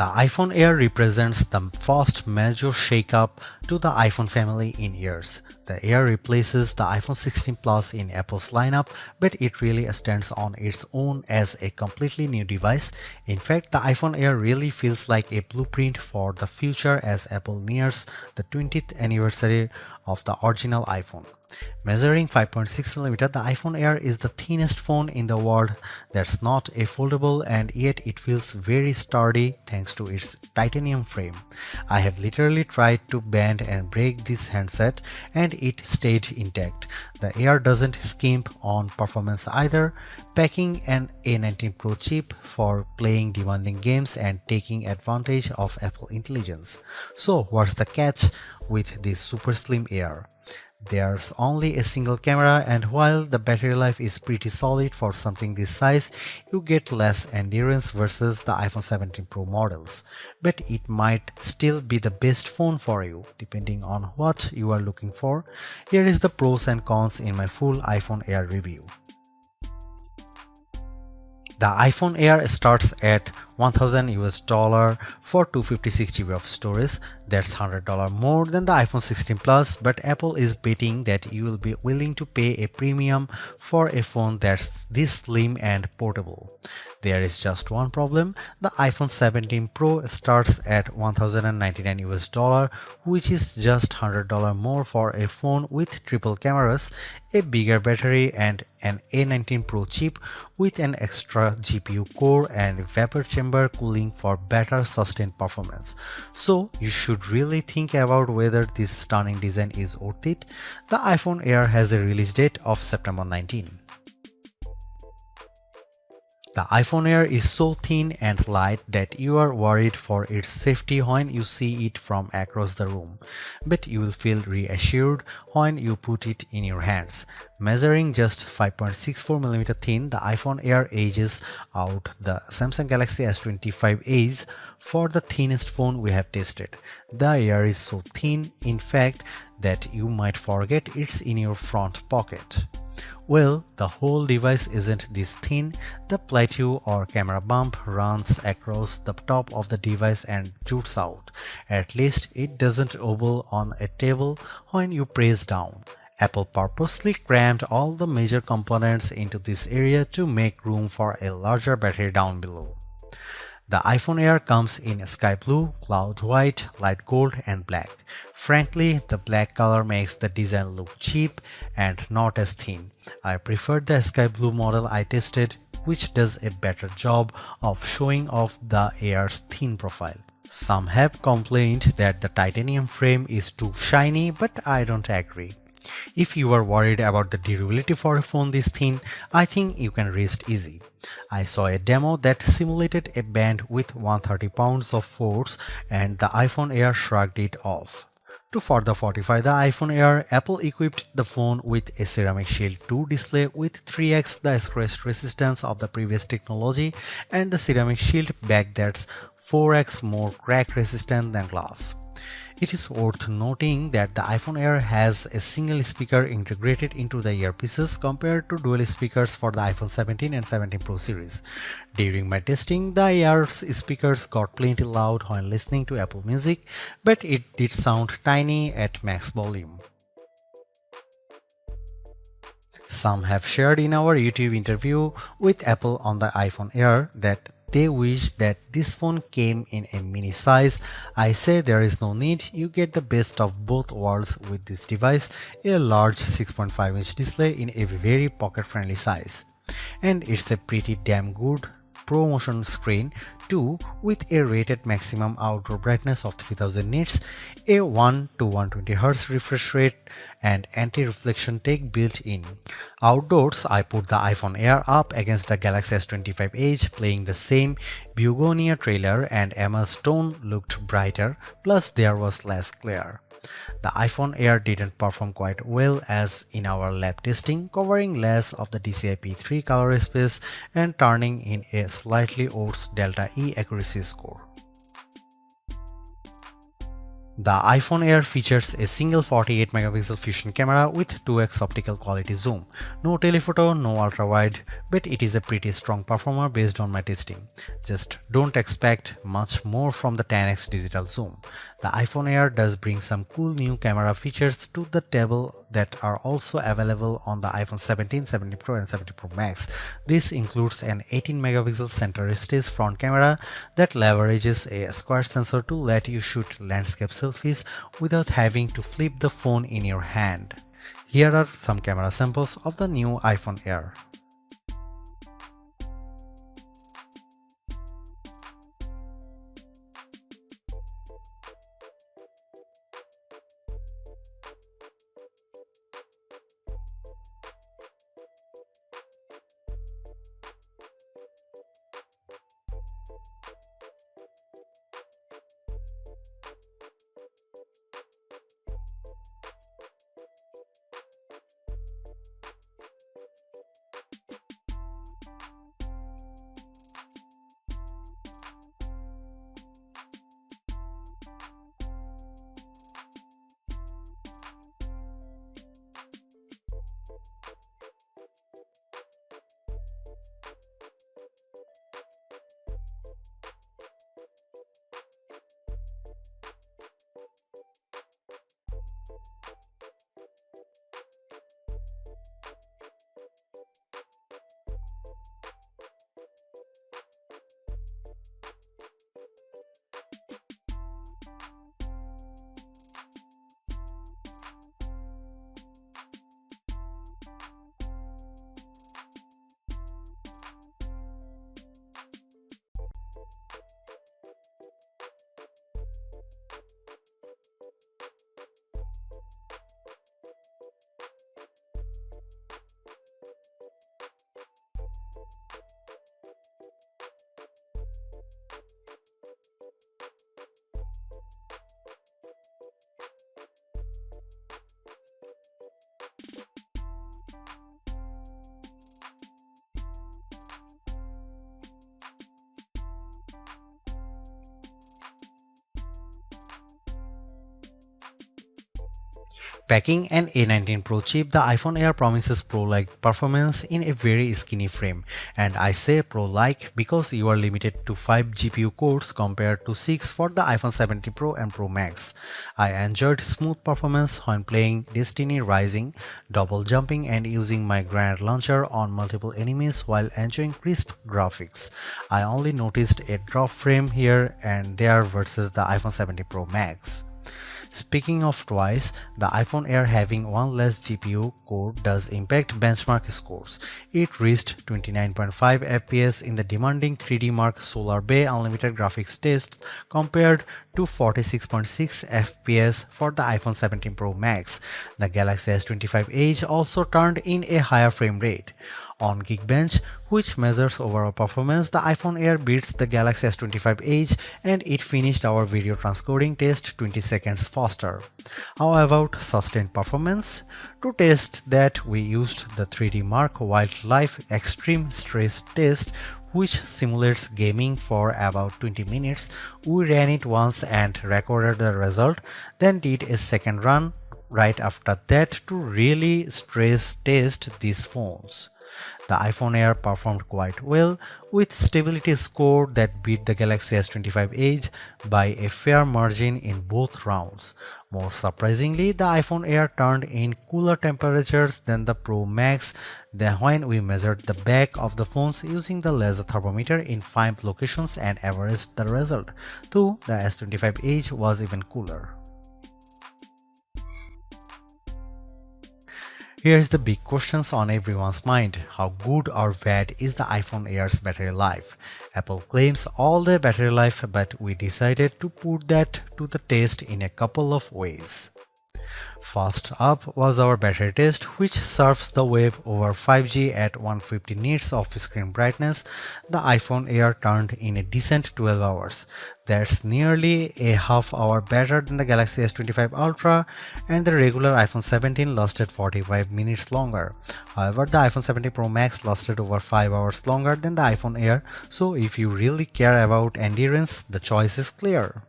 The iPhone Air represents the first major shakeup to the iPhone family in years. The Air replaces the iPhone 16 Plus in Apple's lineup, but it really stands on its own as a completely new device. In fact, the iPhone Air really feels like a blueprint for the future as Apple nears the 20th anniversary of the original iPhone. Measuring 5.6mm, the iPhone Air is the thinnest phone in the world that's not a foldable, and yet it feels very sturdy thanks to its titanium frame. I have literally tried to bend and break this handset and it stayed intact. The Air doesn't skimp on performance either, packing an A19 Pro chip for playing demanding games and taking advantage of Apple intelligence. So what's the catch with this super slim Air? There's only a single camera, and while the battery life is pretty solid for something this size, you get less endurance versus the iPhone 17 Pro models. But it might still be the best phone for you, depending on what you are looking for. Here is the pros and cons in my full iPhone Air review. The iPhone Air starts at $1,000 for 256GB of storage. That's $100 more than the iPhone 16 Plus, but Apple is betting that you will be willing to pay a premium for a phone that's this slim and portable. There is just one problem. The iPhone 17 Pro starts at $1,099, which is just $100 more for a phone with triple cameras, a bigger battery, and an A19 Pro chip with an extra GPU core and vapor chamber cooling for better sustained performance. So you should really think about whether this stunning design is worth it. The iPhone Air has a release date of September 19. The iPhone Air is so thin and light that you are worried for its safety when you see it from across the room, but you will feel reassured when you put it in your hands. Measuring just 5.64mm thin, the iPhone Air edges out the Samsung Galaxy S25 Edge for the thinnest phone we have tested. The Air is so thin, in fact, that you might forget it's in your front pocket. Well, the whole device isn't this thin. The plateau or camera bump runs across the top of the device and jutes out. At least it doesn't wobble on a table when you press down. Apple purposely crammed all the major components into this area to make room for a larger battery down below. The iPhone Air comes in sky blue, cloud white, light gold, and black. Frankly, the black color makes the design look cheap and not as thin. I preferred the sky blue model I tested, which does a better job of showing off the Air's thin profile. Some have complained that the titanium frame is too shiny, but I don't agree. If you are worried about the durability for a phone this thin, I think you can rest easy. I saw a demo that simulated a band with 130 pounds of force and the iPhone Air shrugged it off. To further fortify the iPhone Air, Apple equipped the phone with a Ceramic Shield 2 display with 3x the scratch resistance of the previous technology and the Ceramic Shield back that's 4x more crack resistant than glass. It is worth noting that the iPhone Air has a single speaker integrated into the earpieces compared to dual speakers for the iPhone 17 and 17 Pro series. During my testing, the Air's speakers got plenty loud when listening to Apple Music, but it did sound tiny at max volume. Some have shared in our YouTube interview with Apple on the iPhone Air that they wish that this phone came in a mini size. I say there is no need, you get the best of both worlds with this device, a large 6.5-inch display in a very pocket-friendly size. And it's a pretty damn good ProMotion screen too, with a rated maximum outdoor brightness of 3000 nits, a 1 to 120Hz refresh rate, and anti-reflection tech built in. Outdoors, I put the iPhone Air up against the Galaxy S25 Edge, playing the same Begonia trailer, and Emma's tone looked brighter, plus there was less glare. The iPhone Air didn't perform quite well as in our lab testing, covering less of the DCI-P3 color space and turning in a slightly worse Delta E accuracy score. The iPhone Air features a single 48 megapixel fusion camera with 2x optical quality zoom. No telephoto, no ultra-wide, but it is a pretty strong performer based on my testing. Just don't expect much more from the 10x digital zoom. The iPhone Air does bring some cool new camera features to the table that are also available on the iPhone 17, 17 Pro and 17 Pro Max. This includes an 18 megapixel center stage front camera that leverages a square sensor to let you shoot landscape selfies without having to flip the phone in your hand. Here are some camera samples of the new iPhone Air. Packing an A19 Pro chip, the iPhone Air promises Pro-like performance in a very skinny frame. And I say Pro-like because you are limited to 5 GPU cores compared to 6 for the iPhone 17 Pro and Pro Max. I enjoyed smooth performance when playing Destiny Rising, double jumping and using my grenade launcher on multiple enemies while enjoying crisp graphics. I only noticed a drop frame here and there versus the iPhone 17 Pro Max. Speaking of twice, the iPhone Air having one less GPU core does impact benchmark scores. It reached 29.5 FPS in the demanding 3D Mark Solar Bay Unlimited graphics test compared to 46.6 FPS for the iPhone 17 Pro Max. The Galaxy S25 Edge also turned in a higher frame rate. On Geekbench, which measures overall performance, the iPhone Air beats the Galaxy S25 Edge and it finished our video transcoding test 20 seconds faster. How about sustained performance? To test that, we used the 3D Mark Wildlife Extreme Stress Test, which simulates gaming for about 20 minutes. We ran it once and recorded the result, then did a second run right after that to really stress test these phones. The iPhone Air performed quite well, with stability score that beat the Galaxy S25 Edge by a fair margin in both rounds. More surprisingly, the iPhone Air turned in cooler temperatures than the Pro Max when we measured the back of the phones using the laser thermometer in 5 locations and averaged the result, though the S25 Edge was even cooler. Here's the big questions on everyone's mind. How good or bad is the iPhone Air's battery life? Apple claims all the battery life, but we decided to put that to the test in a couple of ways. First up was our battery test, which surfs the web over 5G at 150 nits of screen brightness. The iPhone Air turned in a decent 12 hours. That's nearly a half hour better than the Galaxy S25 Ultra, and the regular iPhone 17 lasted 45 minutes longer. However, the iPhone 17 Pro Max lasted over 5 hours longer than the iPhone Air, so if you really care about endurance, the choice is clear.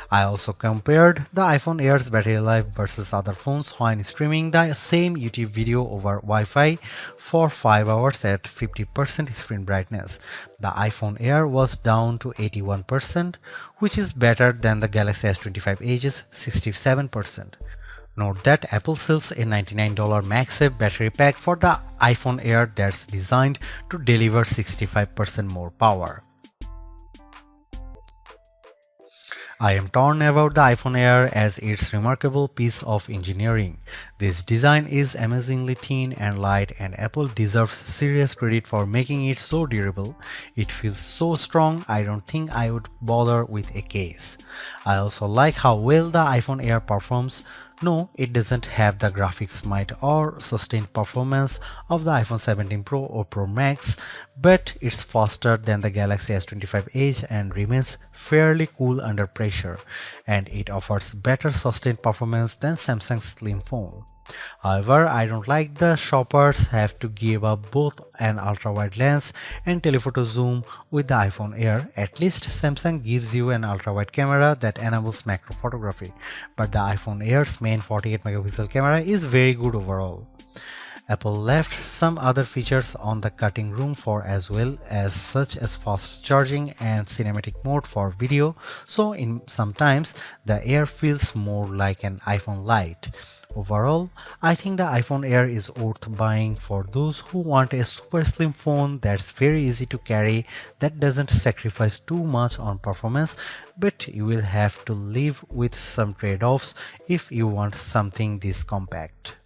I also compared the iPhone Air's battery life versus other phones when streaming the same YouTube video over Wi-Fi for 5 hours at 50% screen brightness. The iPhone Air was down to 81%, which is better than the Galaxy S25 Edge's 67%. Note that Apple sells a $99 MagSafe Battery Pack for the iPhone Air that's designed to deliver 65% more power. I am torn about the iPhone Air as its remarkable piece of engineering. This design is amazingly thin and light, and Apple deserves serious credit for making it so durable. It feels so strong, I don't think I would bother with a case. I also like how well the iPhone Air performs. No, it doesn't have the graphics might or sustained performance of the iPhone 17 Pro or Pro Max, but it's faster than the Galaxy S25 Edge and remains fairly cool under pressure, and it offers better sustained performance than Samsung's slim phone. However, I don't like the shoppers have to give up both an ultra-wide lens and telephoto zoom with the iPhone Air. At least Samsung gives you an ultra-wide camera that enables macro photography, but the iPhone Air's main 48 megapixel camera is very good overall. Apple left some other features on the cutting room floor as well, as such as fast charging and cinematic mode for video, so in sometimes the Air feels more like an iPhone Lite. Overall, I think the iPhone Air is worth buying for those who want a super slim phone that's very easy to carry, that doesn't sacrifice too much on performance, but you will have to live with some trade-offs if you want something this compact.